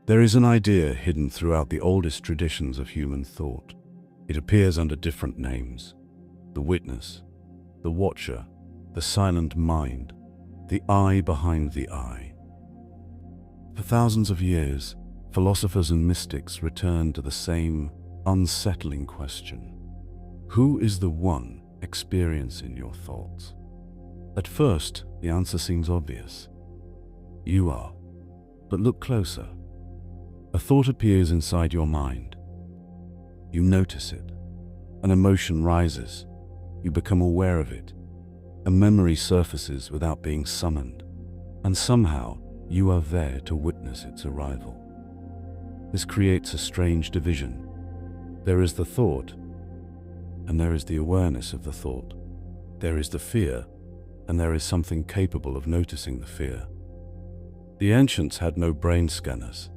There is an idea hidden throughout the oldest traditions of human thought. It appears under different names: the witness, the watcher, the silent mind, the eye behind the eye. For thousands of years, philosophers and mystics returned to the same unsettling question: who is the one experiencing your thoughts? At first, the answer seems obvious. You are. But look closer. A thought appears inside your mind. You notice it. An emotion rises. You become aware of it. A memory surfaces without being summoned. And somehow, you are there to witness its arrival. This creates a strange division. There is the thought, and there is the awareness of the thought. There is the fear, and there is something capable of noticing the fear. The ancients had no brain scanners,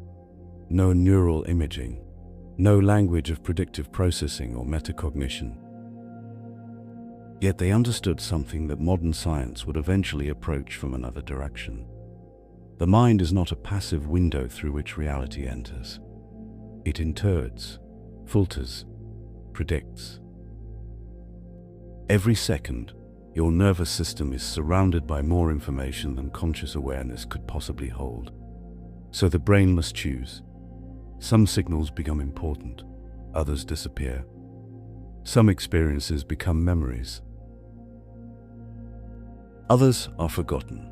no neural imaging, no language of predictive processing or metacognition. Yet they understood something that modern science would eventually approach from another direction. The mind is not a passive window through which reality enters. It interprets, filters, predicts. Every second, your nervous system is surrounded by more information than conscious awareness could possibly hold. So the brain must choose. Some signals become important, others disappear. Some experiences become memories. Others are forgotten.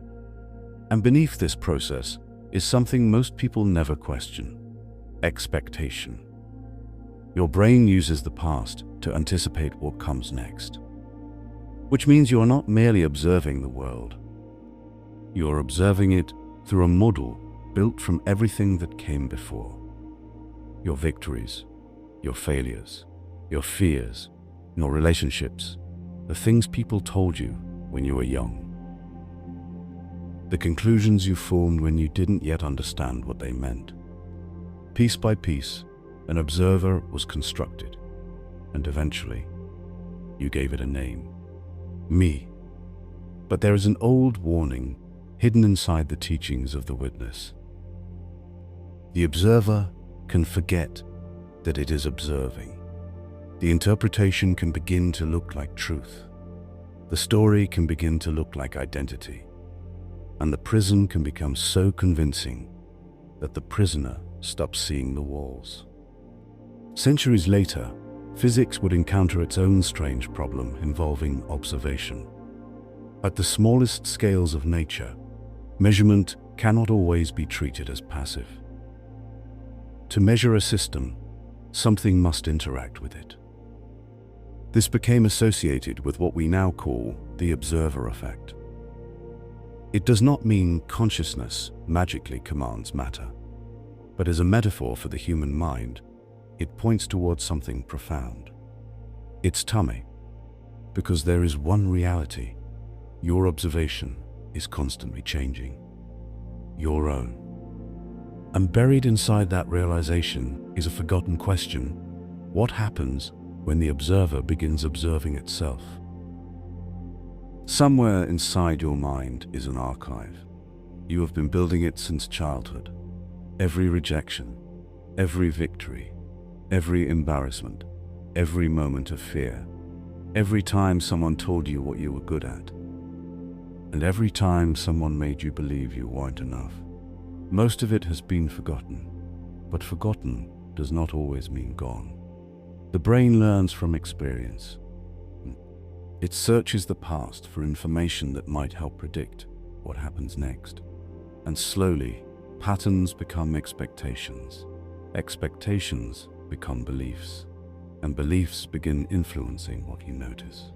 And beneath this process is something most people never question: expectation. Your brain uses the past to anticipate what comes next. Which means you are not merely observing the world. You are observing it through a model built from everything that came before. Your victories, your failures, your fears, your relationships, the things people told you when you were young. The conclusions you formed when you didn't yet understand what they meant. Piece by piece, an observer was constructed, and eventually, you gave it a name. Me. But there is an old warning hidden inside the teachings of the witness. The observer can forget that it is observing. The interpretation can begin to look like truth. The story can begin to look like identity. And the prison can become so convincing that the prisoner stops seeing the walls. Centuries later, physics would encounter its own strange problem involving observation. At the smallest scales of nature, measurement cannot always be treated as passive. To measure a system, something must interact with it. This became associated with what we now call the observer effect. It does not mean consciousness magically commands matter, but as a metaphor for the human mind, it points towards something profound. It's tummy, because there is one reality. Your observation is constantly changing. Your own. And buried inside that realization is a forgotten question: what happens when the observer begins observing itself? Somewhere inside your mind is an archive. You have been building it since childhood. Every rejection, every victory, every embarrassment, every moment of fear, every time someone told you what you were good at, and every time someone made you believe you weren't enough. Most of it has been forgotten, but forgotten does not always mean gone. The brain learns from experience. It searches the past for information that might help predict what happens next. And slowly, patterns become expectations. Expectations become beliefs. And beliefs begin influencing what you notice.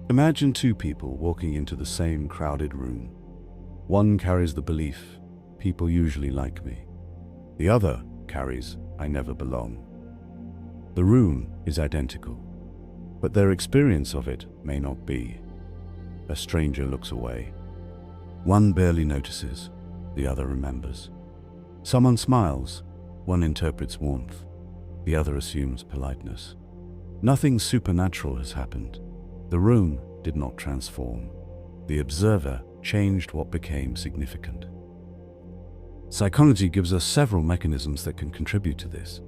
Imagine two people walking into the same crowded room. One carries the belief, "People usually like me." The other carries, "I never belong." The room is identical, but their experience of it may not be. A stranger looks away. One barely notices, the other remembers. Someone smiles, one interprets warmth, the other assumes politeness. Nothing supernatural has happened. The room did not transform. The observer changed what became significant. Psychology gives us several mechanisms that can contribute to this: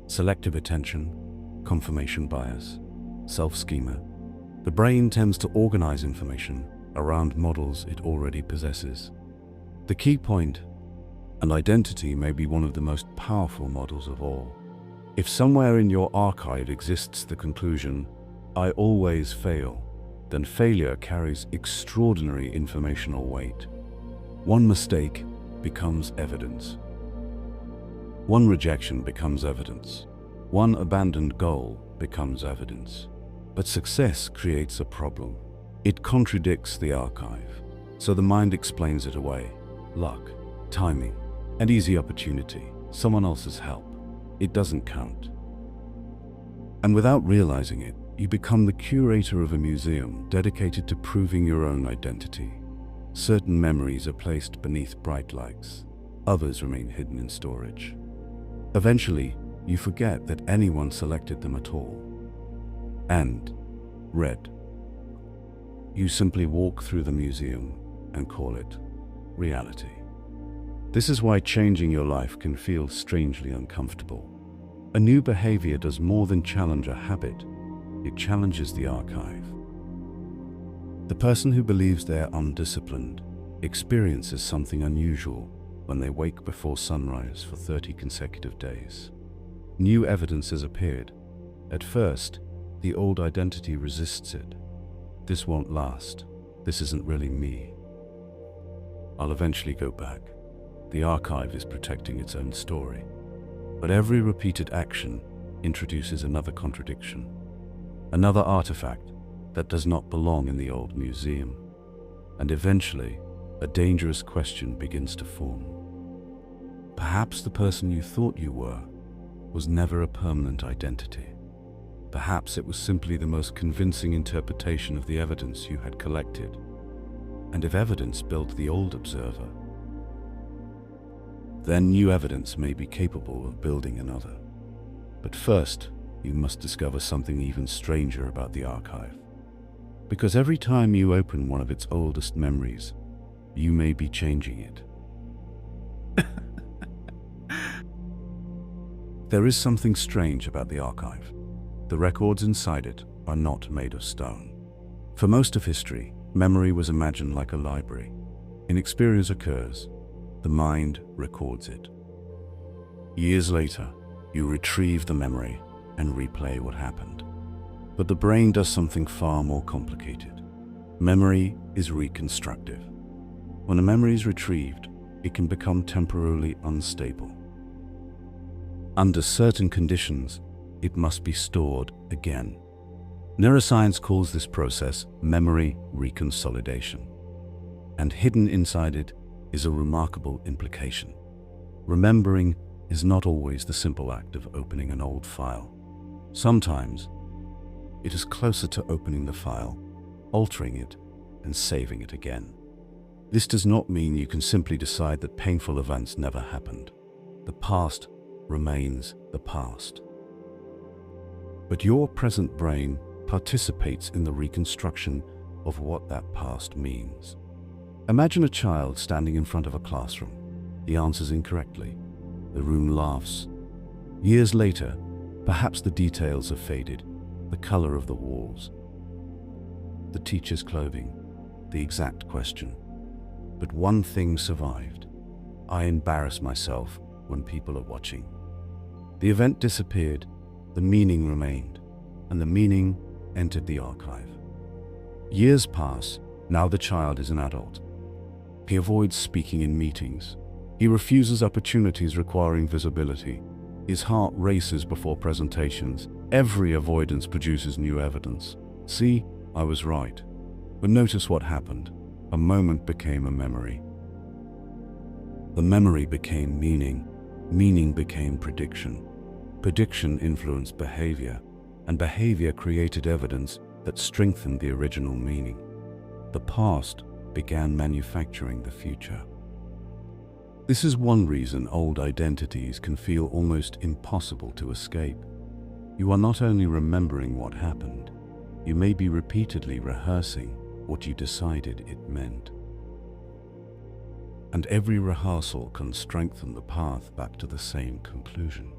selective attention, confirmation bias, self-schema. The brain tends to organize information around models it already possesses. The key point: an identity may be one of the most powerful models of all. If somewhere in your archive exists the conclusion, "I always fail," then failure carries extraordinary informational weight. One mistake becomes evidence. One rejection becomes evidence. One abandoned goal becomes evidence. But success creates a problem. It contradicts the archive, so the mind explains it away. Luck, timing, an easy opportunity, someone else's help. It doesn't count. And without realizing it, you become the curator of a museum dedicated to proving your own identity. Certain memories are placed beneath bright lights. Others remain hidden in storage. Eventually, you forget that anyone selected them at all. And red. You simply walk through the museum and call it reality. This is why changing your life can feel strangely uncomfortable. A new behavior does more than challenge a habit. It challenges the archive. The person who believes they're undisciplined experiences something unusual when they wake before sunrise for 30 consecutive days. New evidence has appeared. At first, the old identity resists it. This won't last. This isn't really me. I'll eventually go back. The archive is protecting its own story. But every repeated action introduces another contradiction, another artifact that does not belong in the old museum. And eventually, a dangerous question begins to form. Perhaps the person you thought you were was never a permanent identity. Perhaps it was simply the most convincing interpretation of the evidence you had collected. And if evidence built the old observer, then new evidence may be capable of building another. But first, you must discover something even stranger about the archive. Because every time you open one of its oldest memories, you may be changing it. There is something strange about the archive. The records inside it are not made of stone. For most of history, memory was imagined like a library. An experience occurs, the mind records it. Years later, you retrieve the memory and replay what happened. But the brain does something far more complicated. Memory is reconstructive. When a memory is retrieved, it can become temporarily unstable. Under certain conditions, it must be stored again. Neuroscience calls this process memory reconsolidation. And hidden inside it is a remarkable implication. Remembering is not always the simple act of opening an old file. Sometimes, it is closer to opening the file, altering it, and saving it again. This does not mean you can simply decide that painful events never happened. The past remains the past. But your present brain participates in the reconstruction of what that past means. Imagine a child standing in front of a classroom. He answers incorrectly. The room laughs. Years later, perhaps the details have faded, the color of the walls, the teacher's clothing, the exact question. But one thing survived. I embarrass myself when people are watching. The event disappeared, the meaning remained, and the meaning entered the archive. Years pass, now the child is an adult. He avoids speaking in meetings. He refuses opportunities requiring visibility. His heart races before presentations. Every avoidance produces new evidence. See, I was right. But notice what happened. A moment became a memory. The memory became meaning. Meaning became prediction. Prediction influenced behavior, and behavior created evidence that strengthened the original meaning. The past began manufacturing the future. This is one reason old identities can feel almost impossible to escape. You are not only remembering what happened, you may be repeatedly rehearsing what you decided it meant. and every rehearsal can strengthen the path back to the same conclusion.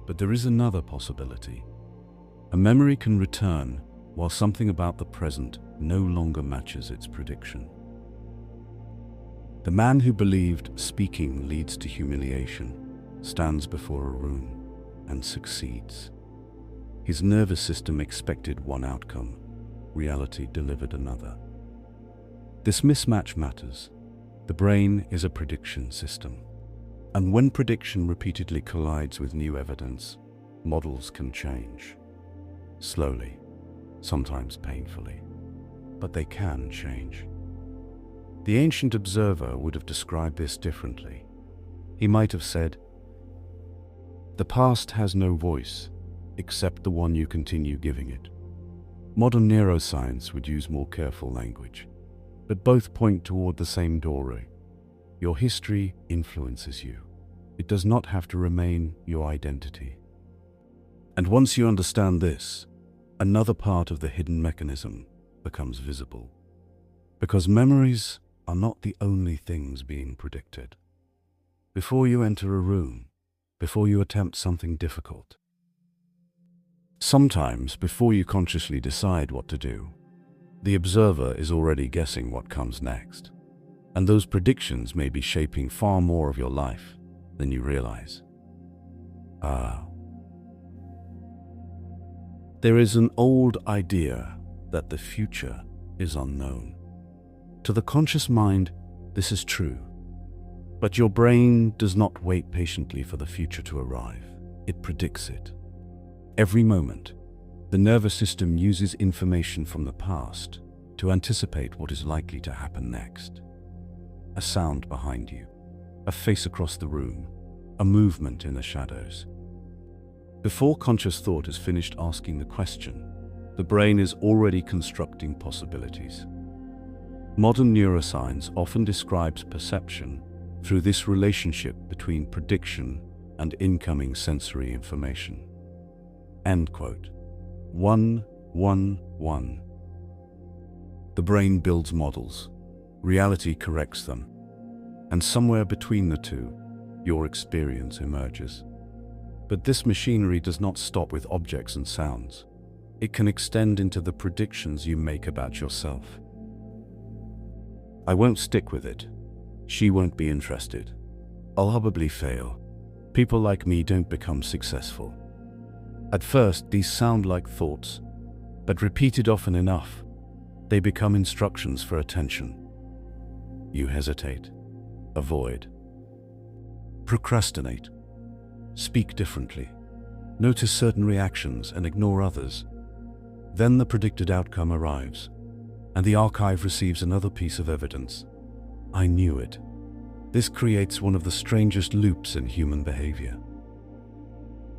But there is another possibility. A memory can return while something about the present no longer matches its prediction. The man who believed speaking leads to humiliation stands before a room and succeeds. His nervous system expected one outcome, reality delivered another. This mismatch matters. The brain is a prediction system, and when prediction repeatedly collides with new evidence, models can change. Slowly, sometimes painfully, but they can change. The ancient observer would have described this differently. He might have said, "The past has no voice, except the one you continue giving it." Modern neuroscience would use more careful language, but both point toward the same doorway. Your history influences you. It does not have to remain your identity. And once you understand this, another part of the hidden mechanism becomes visible. Because memories are not the only things being predicted. Before you enter a room, before you attempt something difficult, sometimes before you consciously decide what to do, the observer is already guessing what comes next. And those predictions may be shaping far more of your life than you realize. There is an old idea that the future is unknown. To the conscious mind, this is true. But your brain does not wait patiently for the future to arrive. It predicts it. Every moment, the nervous system uses information from the past to anticipate what is likely to happen next. A sound behind you, a face across the room, a movement in the shadows. Before conscious thought has finished asking the question, the brain is already constructing possibilities. Modern neuroscience often describes perception through this relationship between prediction and incoming sensory information. End quote. 1, 1, 1. The brain builds models. Reality corrects them. And somewhere between the two, your experience emerges. But this machinery does not stop with objects and sounds. It can extend into the predictions you make about yourself. I won't stick with it. She won't be interested. I'll probably fail. People like me don't become successful. At first, these sound like thoughts, but repeated often enough, they become instructions for attention. You hesitate, avoid, procrastinate, speak differently, notice certain reactions and ignore others. Then the predicted outcome arrives, and the archive receives another piece of evidence. I knew it. This creates one of the strangest loops in human behavior.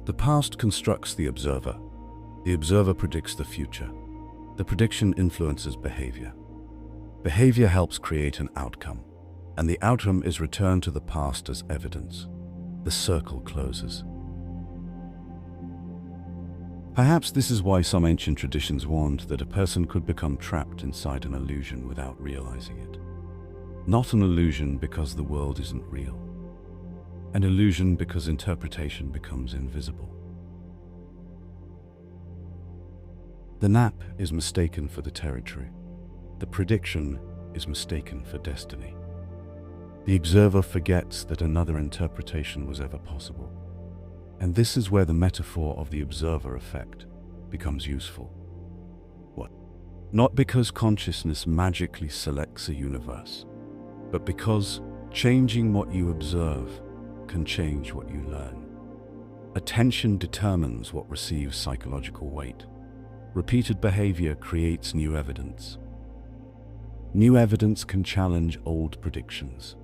The past constructs the observer predicts the future. The prediction influences behavior. Behavior helps create an outcome, and the outcome is returned to the past as evidence. The circle closes. Perhaps this is why some ancient traditions warned that a person could become trapped inside an illusion without realizing it. Not an illusion because the world isn't real. An illusion because interpretation becomes invisible. The nap is mistaken for the territory. The prediction is mistaken for destiny. The observer forgets that another interpretation was ever possible. And this is where the metaphor of the observer effect becomes useful. What? Not because consciousness magically selects a universe, but because changing what you observe can change what you learn. Attention determines what receives psychological weight. Repeated behavior creates new evidence. New evidence can challenge old predictions,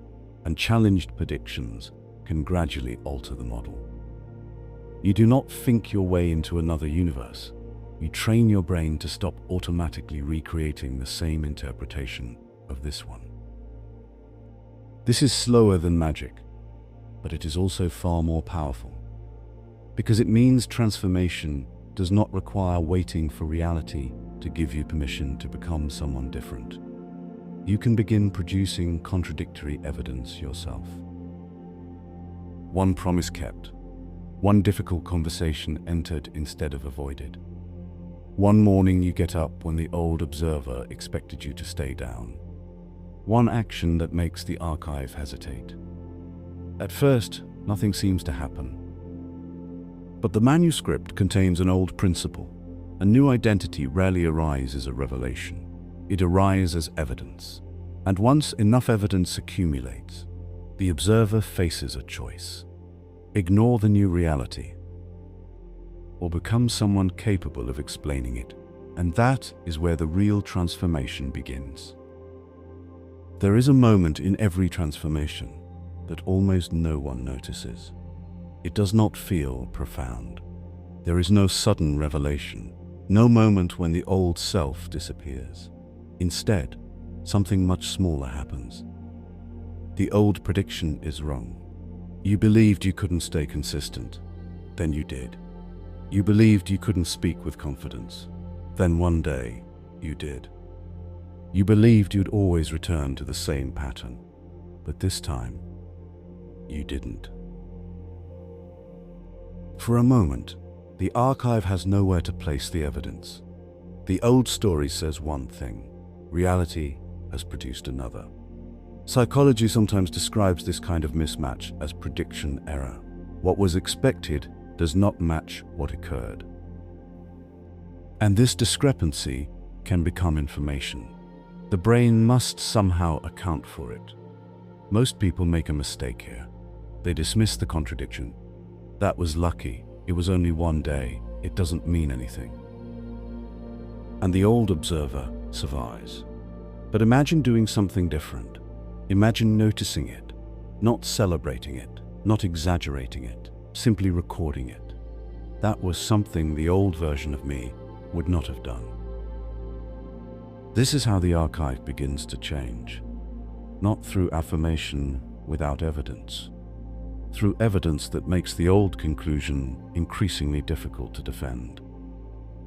and challenged predictions can gradually alter the model. You do not think your way into another universe. You train your brain to stop automatically recreating the same interpretation of this one. This is slower than magic, but it is also far more powerful, because it means transformation does not require waiting for reality to give you permission to become someone different. you can begin producing contradictory evidence yourself. One promise kept. One difficult conversation entered instead of avoided. One morning you get up when the old observer expected you to stay down. One action that makes the archive hesitate. At first, nothing seems to happen. But the manuscript contains an old principle. A new identity rarely arises as a revelation. It arises as evidence. And once enough evidence accumulates, the observer faces a choice. Ignore the new reality, or become someone capable of explaining it. And that is where the real transformation begins. There is a moment in every transformation that almost no one notices. It does not feel profound. There is no sudden revelation, no moment when the old self disappears. Instead, something much smaller happens. The old prediction is wrong. You believed you couldn't stay consistent. Then you did. You believed you couldn't speak with confidence. Then one day, you did. You believed you'd always return to the same pattern. But this time, you didn't. For a moment, the archive has nowhere to place the evidence. The old story says one thing. Reality has produced another. Psychology sometimes describes this kind of mismatch as prediction error. What was expected does not match what occurred. And this discrepancy can become information. The brain must somehow account for it. Most people make a mistake here. They dismiss the contradiction. That was lucky. It was only one day. It doesn't mean anything. And the old observer survives. But imagine doing something different. Imagine noticing it, not celebrating it, not exaggerating it, simply recording it. That was something the old version of me would not have done. This is how the archive begins to change. Not through affirmation without evidence. Through evidence that makes the old conclusion increasingly difficult to defend.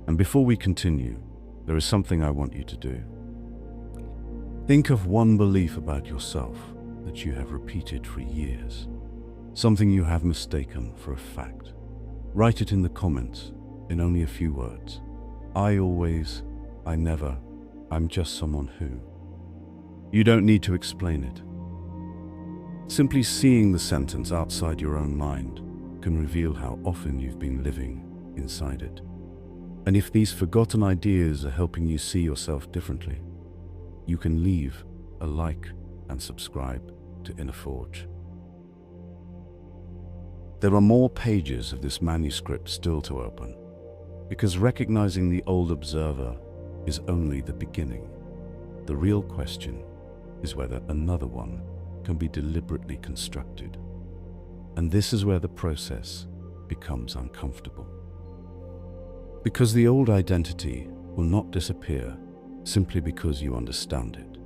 And before we continue, there is something I want you to do. Think of one belief about yourself that you have repeated for years. Something you have mistaken for a fact. Write it in the comments in only a few words. I always, I never, I'm just someone who. You don't need to explain it. Simply seeing the sentence outside your own mind can reveal how often you've been living inside it. And if these forgotten ideas are helping you see yourself differently, you can leave a like and subscribe to Inner Forge. There are more pages of this manuscript still to open, because recognizing the old observer is only the beginning. The real question is whether another one can be deliberately constructed. And this is where the process becomes uncomfortable. Because the old identity will not disappear simply because you understand it.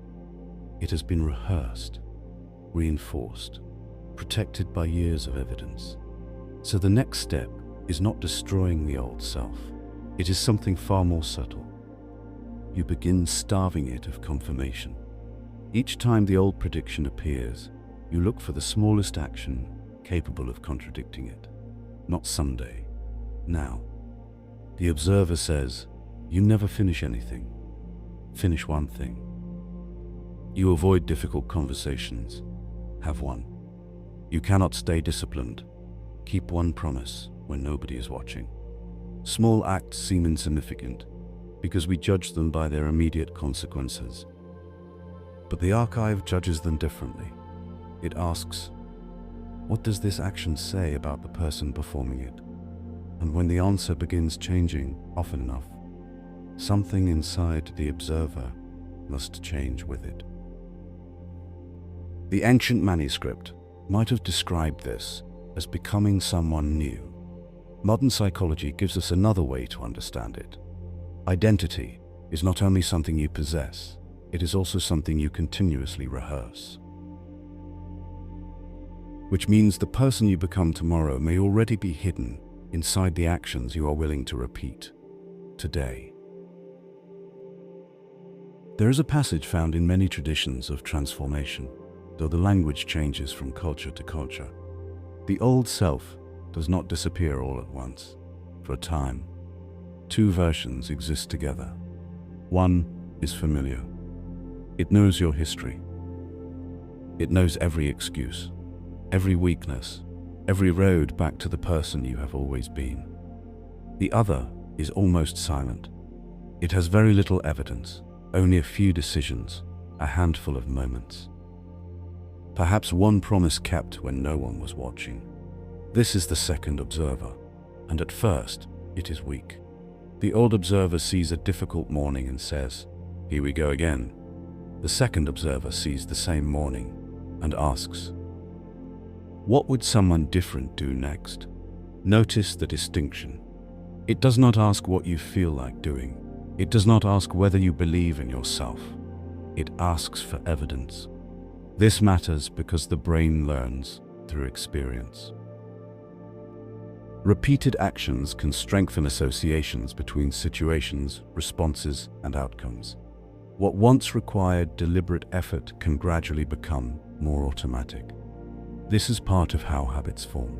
It has been rehearsed, reinforced, protected by years of evidence. So the next step is not destroying the old self. It is something far more subtle. You begin starving it of confirmation. Each time the old prediction appears, you look for the smallest action capable of contradicting it. Not someday, now. The observer says, you never finish anything. Finish one thing. You avoid difficult conversations. Have one. You cannot stay disciplined. Keep one promise when nobody is watching. Small acts seem insignificant because we judge them by their immediate consequences. But the archive judges them differently. It asks, what does this action say about the person performing it? And when the answer begins changing often enough, something inside the observer must change with it. The ancient manuscript might have described this as becoming someone new. Modern psychology gives us another way to understand it. Identity is not only something you possess, it is also something you continuously rehearse. Which means the person you become tomorrow may already be hidden inside the actions you are willing to repeat today. There is a passage found in many traditions of transformation, though the language changes from culture to culture. The old self does not disappear all at once. For a time, two versions exist together. One is familiar. It knows your history. It knows every excuse, every weakness, every road back to the person you have always been. The other is almost silent. It has very little evidence, only a few decisions, a handful of moments. Perhaps one promise kept when no one was watching. This is the second observer, and at first, it is weak. The old observer sees a difficult morning and says, "Here we go again." The second observer sees the same morning and asks, "What would someone different do next?" Notice the distinction. It does not ask what you feel like doing. It does not ask whether you believe in yourself. It asks for evidence. This matters because the brain learns through experience. Repeated actions can strengthen associations between situations, responses, and outcomes. What once required deliberate effort can gradually become more automatic. This is part of how habits form.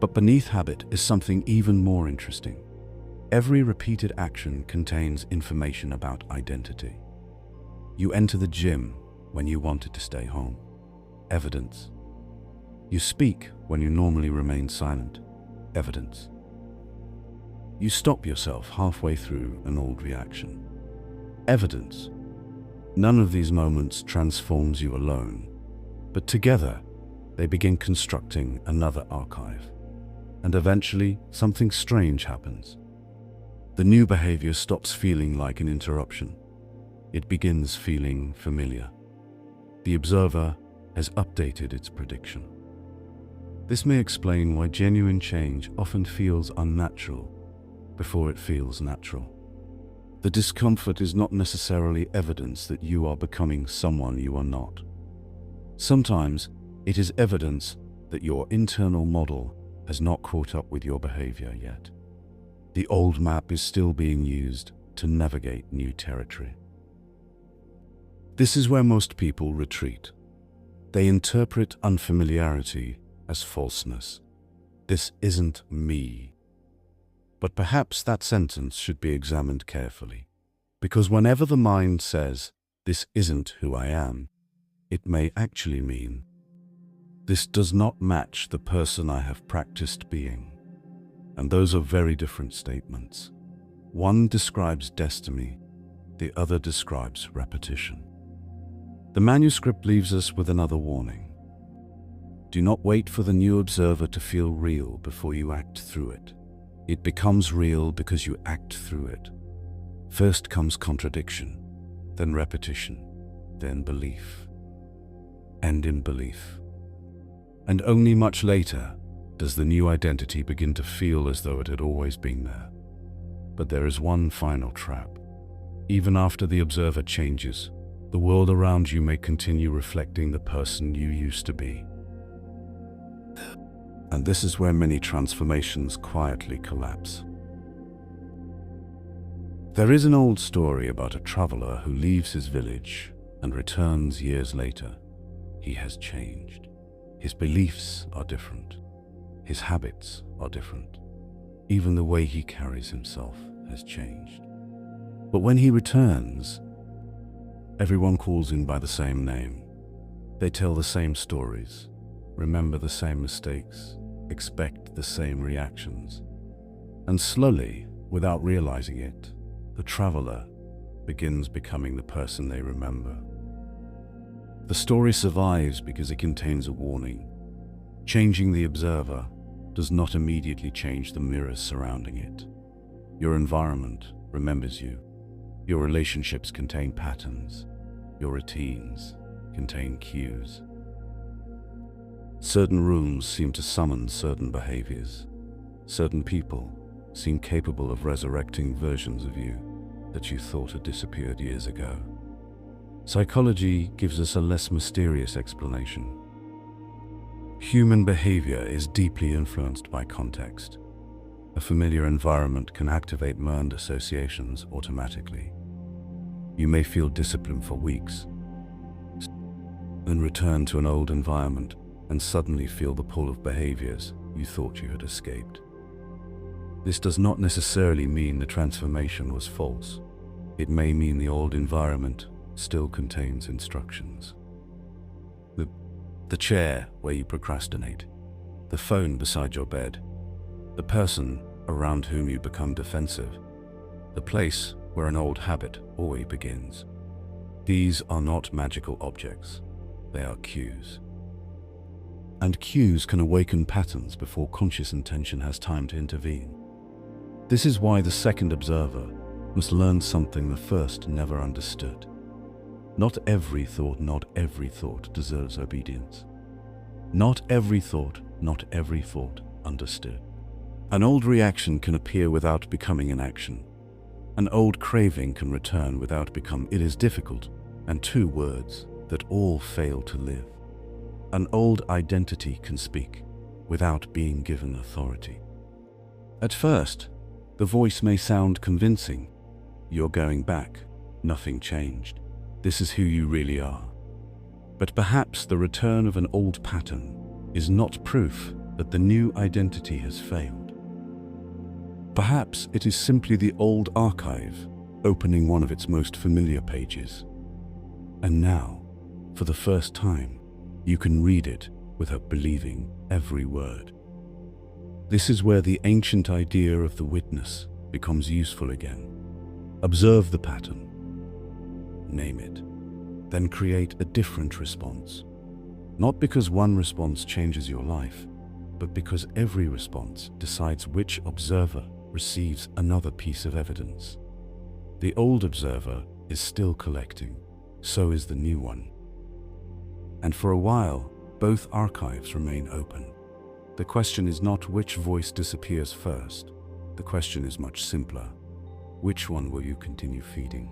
But beneath habit is something even more interesting. Every repeated action contains information about identity. You enter the gym when you wanted to stay home. Evidence. You speak when you normally remain silent. Evidence. You stop yourself halfway through an old reaction. Evidence. None of these moments transforms you alone, but together they begin constructing another archive. And eventually something strange happens. The new behavior stops feeling like an interruption. It begins feeling familiar. The observer has updated its prediction. This may explain why genuine change often feels unnatural before it feels natural. The discomfort is not necessarily evidence that you are becoming someone you are not. Sometimes it is evidence that your internal model has not caught up with your behavior yet. The old map is still being used to navigate new territory. This is where most people retreat. They interpret unfamiliarity as falseness. This isn't me. But perhaps that sentence should be examined carefully, because whenever the mind says, "This isn't who I am," it may actually mean, "This does not match the person I have practiced being." And those are very different statements. One describes destiny, the other describes repetition. The manuscript leaves us with another warning. Do not wait for the new observer to feel real before you act through it. It becomes real because you act through it. First comes contradiction, then repetition, then belief. End in belief. And only much later does the new identity begin to feel as though it had always been there. But there is one final trap. Even after the observer changes, the world around you may continue reflecting the person you used to be. And this is where many transformations quietly collapse. There is an old story about a traveler who leaves his village and returns years later. He has changed. His beliefs are different. His habits are different. Even the way he carries himself has changed. But when he returns, everyone calls him by the same name. They tell the same stories, remember the same mistakes, expect the same reactions. And slowly, without realizing it, the traveler begins becoming the person they remember. The story survives because it contains a warning. Changing the observer does not immediately change the mirrors surrounding it. Your environment remembers you. Your relationships contain patterns. Your routines contain cues. Certain rooms seem to summon certain behaviors. Certain people seem capable of resurrecting versions of you that you thought had disappeared years ago. Psychology gives us a less mysterious explanation. Human behavior is deeply influenced by context. A familiar environment can activate learned associations automatically. You may feel discipline for weeks, then return to an old environment and suddenly feel the pull of behaviors you thought you had escaped. This does not necessarily mean the transformation was false. It may mean the old environment still contains instructions. The chair where you procrastinate, the phone beside your bed, the person around whom you become defensive, the place where an old habit always begins. These are not magical objects, they are cues. And cues can awaken patterns before conscious intention has time to intervene. This is why the second observer must learn something the first never understood. Not every thought deserves obedience. Not every thought understood. An old reaction can appear without becoming an action. An old craving can return without becoming it is difficult, and two words that all fail to live. An old identity can speak without being given authority. At first, the voice may sound convincing. You're going back, nothing changed. This is who you really are. But perhaps the return of an old pattern is not proof that the new identity has failed. Perhaps it is simply the old archive opening one of its most familiar pages. And now, for the first time, you can read it without believing every word. This is where the ancient idea of the witness becomes useful again. Observe the pattern. Name it, then create a different response. Not because one response changes your life, but because every response decides which observer receives another piece of evidence. The old observer is still collecting, so is the new one. And for a while, both archives remain open. The question is not which voice disappears first. The question is much simpler. Which one will you continue feeding?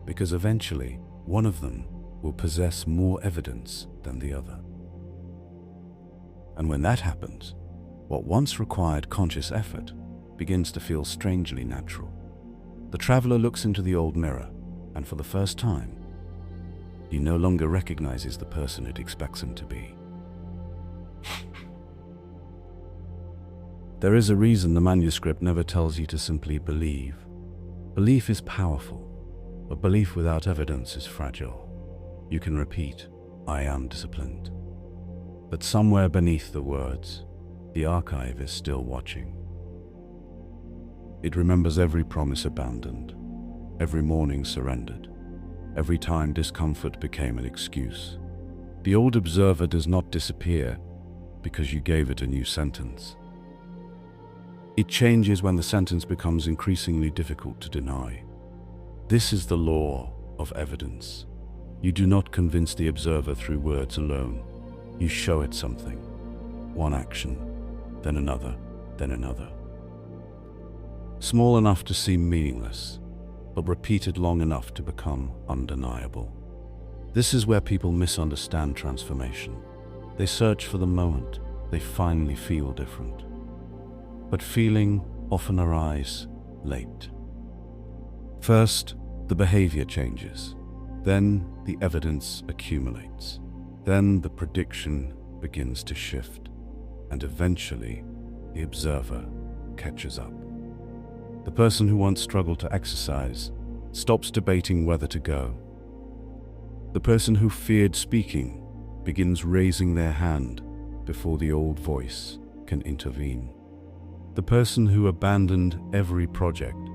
Because eventually, one of them will possess more evidence than the other. And when that happens, what once required conscious effort begins to feel strangely natural. The traveler looks into the old mirror, and for the first time, he no longer recognizes the person it expects him to be. There is a reason the manuscript never tells you to simply believe. Belief is powerful, but belief without evidence is fragile. You can repeat, "I am disciplined." But somewhere beneath the words, the archive is still watching. It remembers every promise abandoned, every morning surrendered, every time discomfort became an excuse. The old observer does not disappear because you gave it a new sentence. It changes when the sentence becomes increasingly difficult to deny. This is the law of evidence. You do not convince the observer through words alone. You show it something. One action, then another, then another. Small enough to seem meaningless, but repeated long enough to become undeniable. This is where people misunderstand transformation. They search for the moment they finally feel different. But feeling often arrives late. First, the behavior changes. Then the evidence accumulates. Then the prediction begins to shift. And eventually, the observer catches up. The person who once struggled to exercise stops debating whether to go. The person who feared speaking begins raising their hand before the old voice can intervene. The person who abandoned every project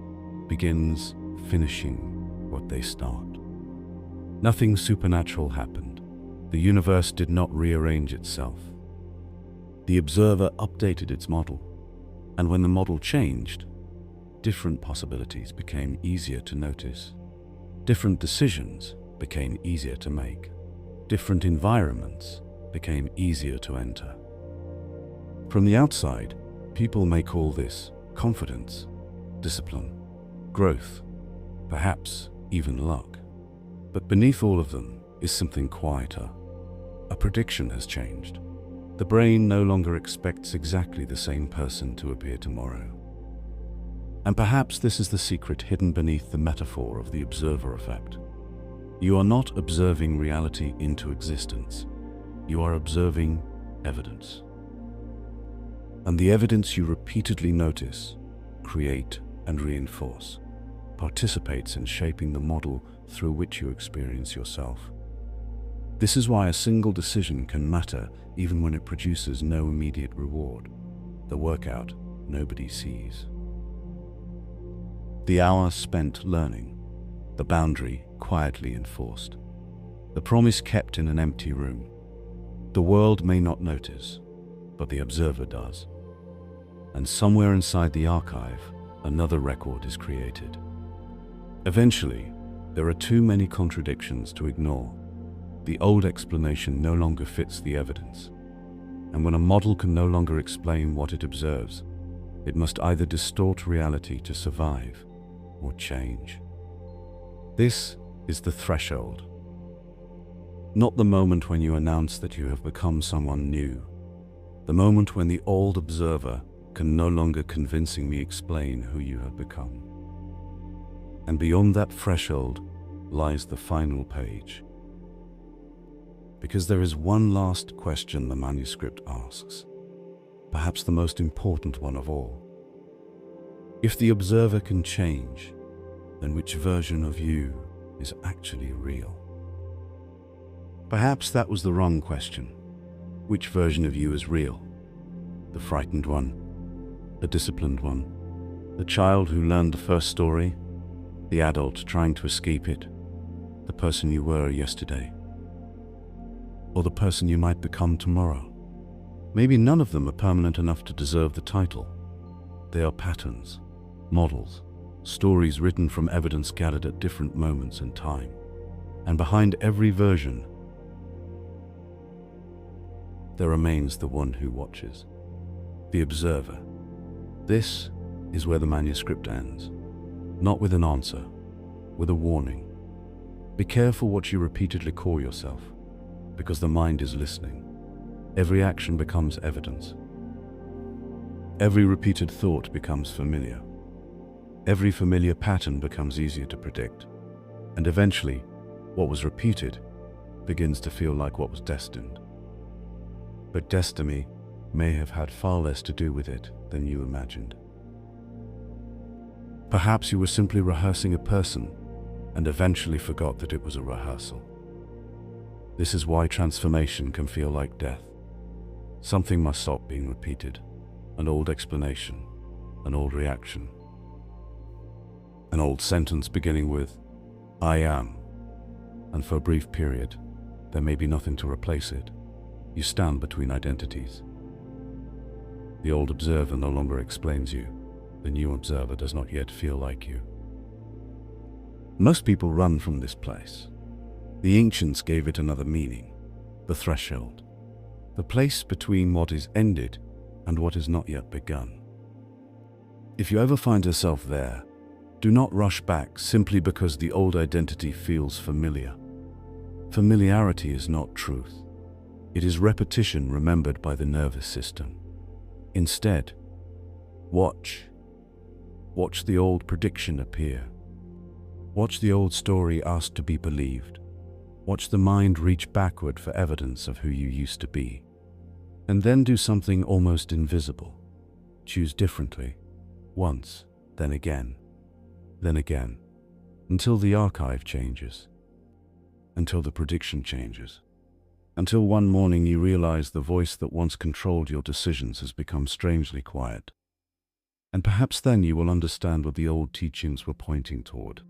begins finishing what they start. Nothing supernatural happened. The universe did not rearrange itself. The observer updated its model, and when the model changed, different possibilities became easier to notice. Different decisions became easier to make. Different environments became easier to enter. From the outside, people may call this confidence, discipline, growth, perhaps even luck. But beneath all of them is something quieter. A prediction has changed. The brain no longer expects exactly the same person to appear tomorrow. And perhaps this is the secret hidden beneath the metaphor of the observer effect. You are not observing reality into existence. You are observing evidence. And the evidence you repeatedly notice, create, and reinforce participates in shaping the model through which you experience yourself. This is why a single decision can matter even when it produces no immediate reward, the workout nobody sees. The hour spent learning, the boundary quietly enforced, the promise kept in an empty room. The world may not notice, but the observer does. And somewhere inside the archive, another record is created. Eventually, there are too many contradictions to ignore. The old explanation no longer fits the evidence. And when a model can no longer explain what it observes, it must either distort reality to survive or change. This is the threshold. Not the moment when you announce that you have become someone new. The moment when the old observer can no longer convincingly explain who you have become. And beyond that threshold lies the final page. Because there is one last question the manuscript asks, perhaps the most important one of all. If the observer can change, then which version of you is actually real? Perhaps that was the wrong question. Which version of you is real? The frightened one? The disciplined one? The child who learned the first story? The adult trying to escape it? The person you were yesterday? Or the person you might become tomorrow? Maybe none of them are permanent enough to deserve the title. They are patterns, models, stories written from evidence gathered at different moments in time. And behind every version, there remains the one who watches, the observer. This is where the manuscript ends, not with an answer, with a warning. Be careful what you repeatedly call yourself, because the mind is listening. Every action becomes evidence. Every repeated thought becomes familiar. Every familiar pattern becomes easier to predict. And eventually, what was repeated begins to feel like what was destined. But destiny may have had far less to do with it than you imagined. Perhaps you were simply rehearsing a person and eventually forgot that it was a rehearsal. This is why transformation can feel like death. Something must stop being repeated, an old explanation, an old reaction. An old sentence beginning with, "I am," and for a brief period, there may be nothing to replace it. You stand between identities. The old observer no longer explains you. The new observer does not yet feel like you. Most people run from this place. The ancients gave it another meaning, the threshold, the place between what is ended and what is not yet begun. If you ever find yourself there, do not rush back simply because the old identity feels familiar. Familiarity is not truth. It is repetition remembered by the nervous system. Instead, watch. Watch the old prediction appear. Watch the old story ask to be believed. Watch the mind reach backward for evidence of who you used to be. And then do something almost invisible. Choose differently. Once, then again, until the archive changes. Until the prediction changes. Until one morning you realize the voice that once controlled your decisions has become strangely quiet. And perhaps then you will understand what the old teachings were pointing toward.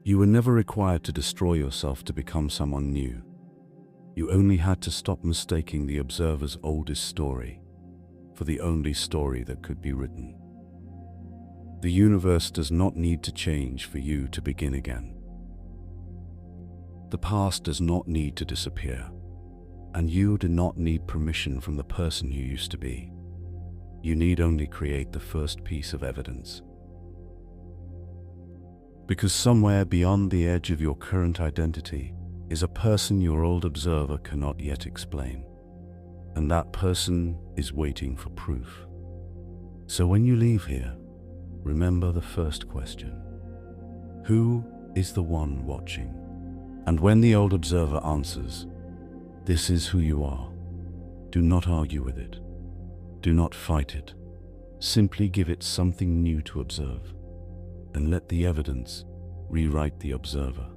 You were never required to destroy yourself to become someone new. You only had to stop mistaking the observer's oldest story for the only story that could be written. The universe does not need to change for you to begin again. The past does not need to disappear, and you do not need permission from the person you used to be. You need only create the first piece of evidence. Because somewhere beyond the edge of your current identity is a person your old observer cannot yet explain, and that person is waiting for proof. So when you leave here, remember the first question. Who is the one watching. And when the old observer answers, "This is who you are," do not argue with it. Do not fight it. Simply give it something new to observe, and let the evidence rewrite the observer.